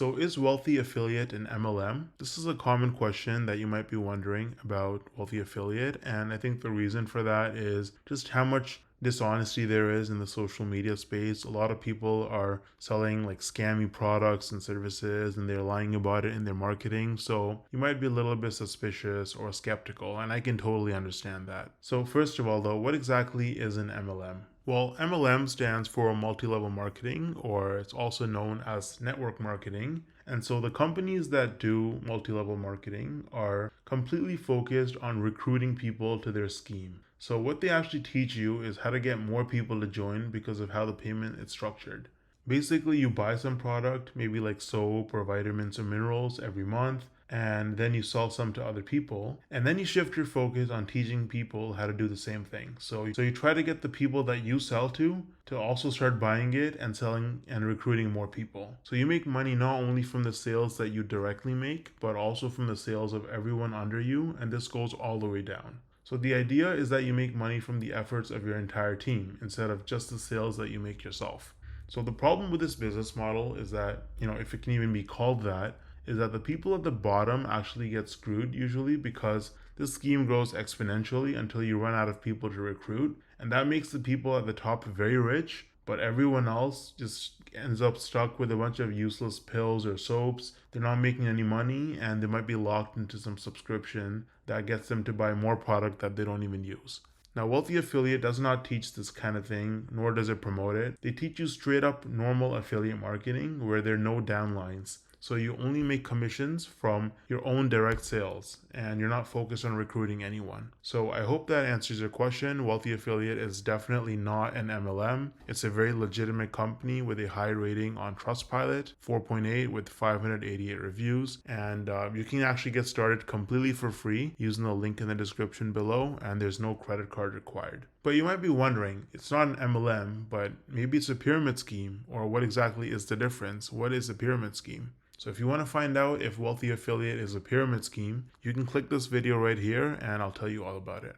So is Wealthy Affiliate an MLM? This is a common question that you might be wondering about Wealthy Affiliate, and I think the reason for that is just how much dishonesty there is in the social media space. A lot of people are selling like scammy products and services and they're lying about it in their marketing. So you might be a little bit suspicious or skeptical, and I can totally understand that. So first of all though, what exactly is an MLM? Well, MLM stands for multi-level marketing, or it's also known as network marketing. And so the companies that do multi-level marketing are completely focused on recruiting people to their scheme. So what they actually teach you is how to get more people to join because of how the payment is structured. Basically, you buy some product, maybe like soap or vitamins or minerals every month, and then you sell some to other people. And then you shift your focus on teaching people how to do the same thing. So you try to get the people that you sell to also start buying it and selling and recruiting more people. So you make money not only from the sales that you directly make, but also from the sales of everyone under you. And this goes all the way down. So the idea is that you make money from the efforts of your entire team instead of just the sales that you make yourself. So the problem with this business model is that, if it can even be called that, is that the people at the bottom actually get screwed usually because this scheme grows exponentially until you run out of people to recruit. And that makes the people at the top very rich, but everyone else just ends up stuck with a bunch of useless pills or soaps. They're not making any money and they might be locked into some subscription that gets them to buy more product that they don't even use. Now, Wealthy Affiliate does not teach this kind of thing, nor does it promote it. They teach you straight up normal affiliate marketing where there are no downlines. So you only make commissions from your own direct sales and you're not focused on recruiting anyone. So I hope that answers your question. Wealthy Affiliate is definitely not an MLM. It's a very legitimate company with a high rating on Trustpilot, 4.8 with 588 reviews. And you can actually get started completely for free using the link in the description below, and there's no credit card required. But you might be wondering, it's not an MLM, but maybe it's a pyramid scheme, or what exactly is the difference? What is a pyramid scheme? So if you want to find out if Wealthy Affiliate is a pyramid scheme, you can click this video right here and I'll tell you all about it.